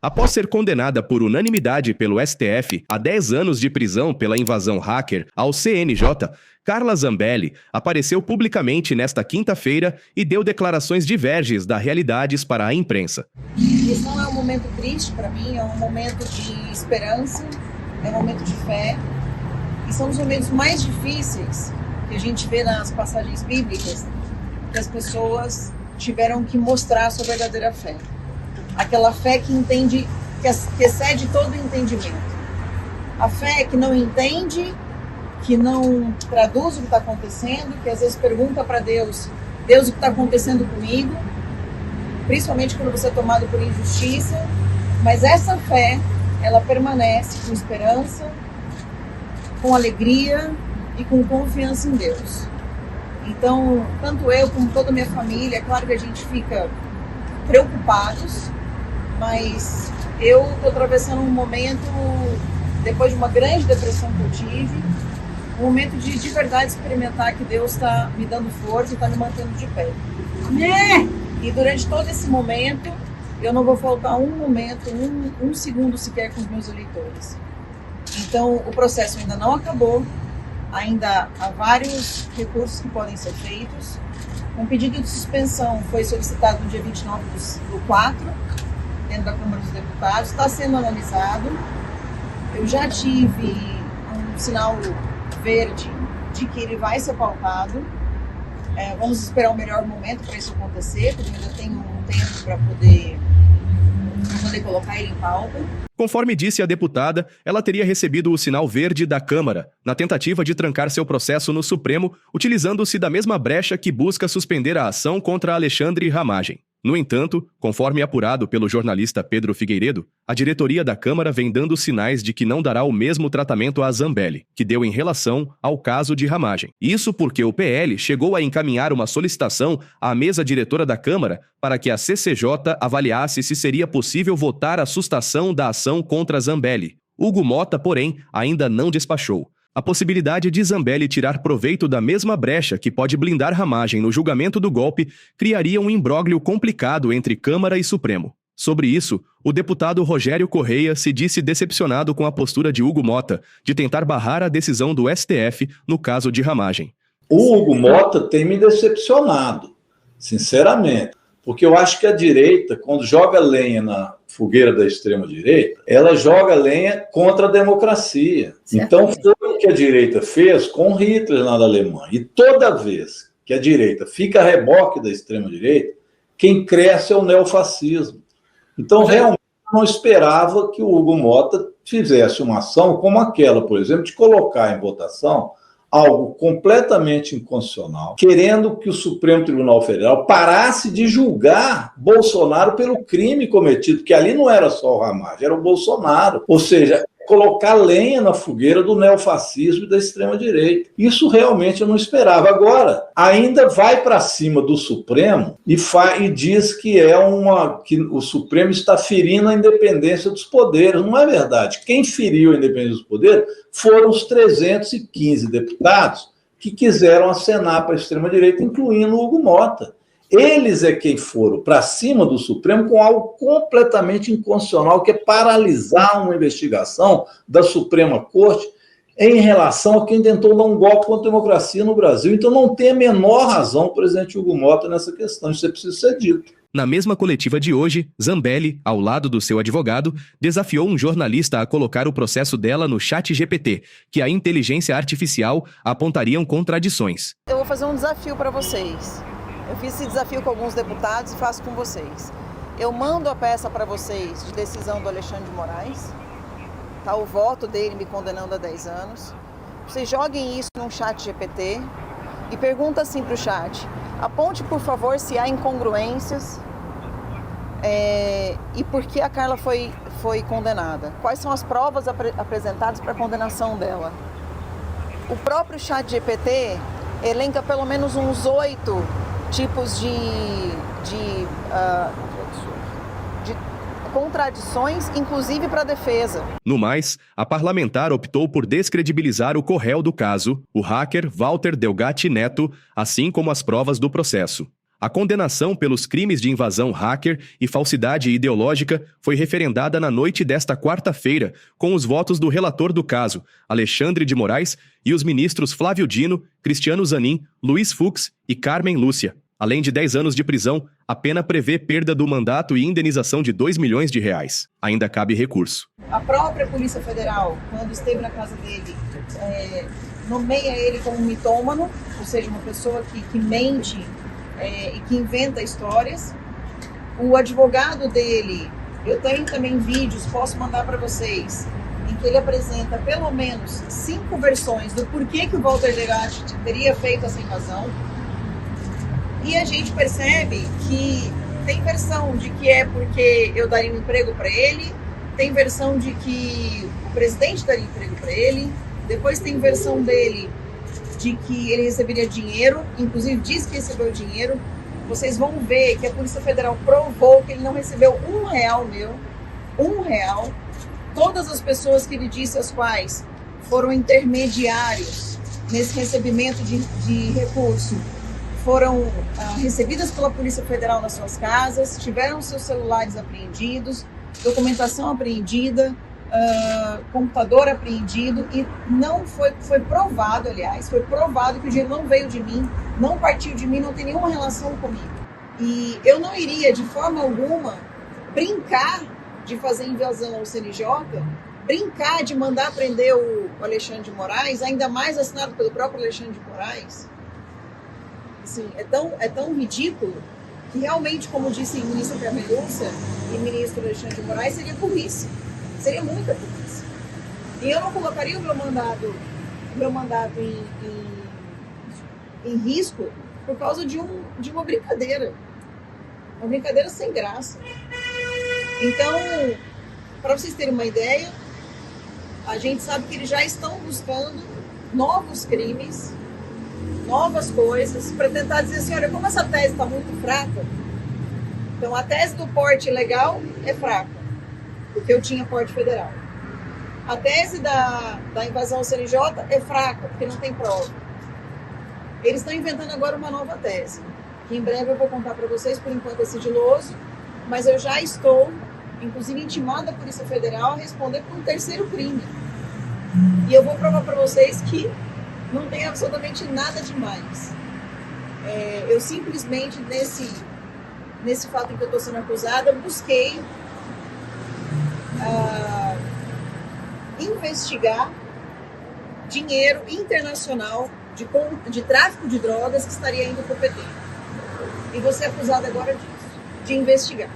Após ser condenada por unanimidade pelo STF a 10 anos de prisão pela invasão hacker ao CNJ, Carla Zambelli apareceu publicamente nesta quinta-feira e deu declarações diverges da realidades para a imprensa. Esse não é um momento triste para mim, é um momento de esperança, é um momento de fé. E são os momentos mais difíceis que a gente vê nas passagens bíblicas, que as pessoas tiveram que mostrar a sua verdadeira fé. Aquela fé que entende, que excede todo entendimento. A fé que não entende, que não traduz o que está acontecendo, que às vezes pergunta para Deus, Deus, o que está acontecendo comigo? Principalmente quando você é tomado por injustiça. Mas essa fé, ela permanece com esperança, com alegria e com confiança em Deus. Então, tanto eu como toda a minha família, é claro que a gente fica preocupados, mas eu estou atravessando um momento, depois de uma grande depressão que eu tive, um momento de verdade experimentar que Deus está me dando força e está me mantendo de pé. Amém! E durante todo esse momento, eu não vou faltar um momento, um segundo sequer com os meus eleitores. Então, o processo ainda não acabou, ainda há vários recursos que podem ser feitos. Um pedido de suspensão foi solicitado no dia 29 do 4, dentro da Câmara dos Deputados, está sendo analisado. Eu já tive um sinal verde de que ele vai ser pautado. Vamos esperar o melhor momento para isso acontecer, porque eu ainda tenho um tempo para poder colocar ele em pauta. Conforme disse a deputada, ela teria recebido o sinal verde da Câmara, na tentativa de trancar seu processo no Supremo, utilizando-se da mesma brecha que busca suspender a ação contra Alexandre Ramagem. No entanto, conforme apurado pelo jornalista Pedro Figueiredo, a diretoria da Câmara vem dando sinais de que não dará o mesmo tratamento a Zambelli, que deu em relação ao caso de Ramagem. Isso porque o PL chegou a encaminhar uma solicitação à mesa diretora da Câmara para que a CCJ avaliasse se seria possível votar a sustação da ação contra Zambelli. Hugo Mota, porém, ainda não despachou. A possibilidade de Zambelli tirar proveito da mesma brecha que pode blindar Ramagem no julgamento do golpe criaria um imbróglio complicado entre Câmara e Supremo. Sobre isso, o deputado Rogério Correia se disse decepcionado com a postura de Hugo Mota de tentar barrar a decisão do STF no caso de Ramagem. O Hugo Mota tem me decepcionado, sinceramente, porque eu acho que a direita, quando joga lenha na fogueira da extrema-direita, ela joga lenha contra a democracia. Então foi o que a direita fez com Hitler lá na Alemanha. E toda vez que a direita fica a reboque da extrema-direita, quem cresce é o neofascismo. Então realmente eu não esperava que o Hugo Mota fizesse uma ação como aquela, por exemplo, de colocar em votação algo completamente inconstitucional, querendo que o Supremo Tribunal Federal parasse de julgar Bolsonaro pelo crime cometido, que ali não era só o Ramagem, era o Bolsonaro. Ou seja, colocar lenha na fogueira do neofascismo e da extrema-direita. Isso realmente eu não esperava. Agora, ainda vai para cima do Supremo e diz que que o Supremo está ferindo a independência dos poderes. Não é verdade. Quem feriu a independência dos poderes foram os 315 deputados que quiseram acenar para a extrema-direita, incluindo o Hugo Mota. Eles é quem foram para cima do Supremo com algo completamente inconstitucional, que é paralisar uma investigação da Suprema Corte em relação a quem tentou dar um golpe contra a democracia no Brasil. Então não tem a menor razão o presidente Hugo Mota nessa questão, isso é preciso ser dito. Na mesma coletiva de hoje, Zambelli, ao lado do seu advogado, desafiou um jornalista a colocar o processo dela no ChatGPT, que a inteligência artificial apontariam contradições. Eu vou fazer um desafio para vocês. Eu fiz esse desafio com alguns deputados e faço com vocês. Eu mando a peça para vocês de decisão do Alexandre de Moraes, tá, o voto dele me condenando a 10 anos. Vocês joguem isso num chat GPT e pergunta assim para o chat: aponte, por favor, se há incongruências e por que a Carla foi condenada. Quais são as provas apresentadas para a condenação dela. O próprio chat GPT elenca pelo menos uns 8 tipos de contradições, inclusive para a defesa. No mais, a parlamentar optou por descredibilizar o corréu do caso, o hacker Walter Delgatti Neto, assim como as provas do processo. A condenação pelos crimes de invasão hacker e falsidade ideológica foi referendada na noite desta quarta-feira, com os votos do relator do caso, Alexandre de Moraes, e os ministros Flávio Dino, Cristiano Zanin, Luiz Fux e Carmen Lúcia. Além de 10 anos de prisão, a pena prevê perda do mandato e indenização de R$2 milhões. Ainda cabe recurso. A própria Polícia Federal, quando esteve na casa dele, nomeia ele como mitômano, ou seja, uma pessoa que mente e que inventa histórias. O advogado dele, eu tenho também vídeos, posso mandar para vocês, em que ele apresenta pelo menos 5 versões do porquê que o Walter Delgatti teria feito essa invasão. E a gente percebe que tem versão de que é porque eu daria um emprego para ele, tem versão de que o presidente daria emprego para ele, depois tem versão dele de que ele receberia dinheiro, inclusive diz que recebeu dinheiro. Vocês vão ver que a Polícia Federal provou que ele não recebeu R$1 meu, R$1. Todas as pessoas que ele disse, as quais foram intermediários nesse recebimento de recurso, foram recebidas pela Polícia Federal nas suas casas, tiveram seus celulares apreendidos, documentação apreendida, computador apreendido, e não foi provado, aliás, foi provado que o dinheiro não veio de mim, não partiu de mim, não tem nenhuma relação comigo. E eu não iria, de forma alguma, brincar de fazer invasão ao CNJ, brincar de mandar prender o Alexandre de Moraes, ainda mais assinado pelo próprio Alexandre de Moraes. Assim, é tão ridículo que realmente, como disse a ministra Carmen Lúcia e o ministro Alexandre de Moraes, seria burrice. Seria muita burrice. E eu não colocaria o meu mandato em risco por causa de uma brincadeira. Uma brincadeira sem graça. Então, para vocês terem uma ideia, a gente sabe que eles já estão buscando novos crimes, novas coisas, para tentar dizer assim, olha, como essa tese está muito fraca, então a tese do porte ilegal é fraca, porque eu tinha porte federal. A tese da invasão ao CNJ é fraca, porque não tem prova. Eles estão inventando agora uma nova tese, que em breve eu vou contar para vocês, por enquanto é sigiloso, mas eu já estou, inclusive, intimada a Polícia Federal a responder por um terceiro crime. E eu vou provar para vocês que não tem absolutamente nada demais. Eu simplesmente, nesse fato em que eu estou sendo acusada, busquei investigar dinheiro internacional de tráfico de drogas que estaria indo para o PT. E vou ser acusada agora disso, de investigar.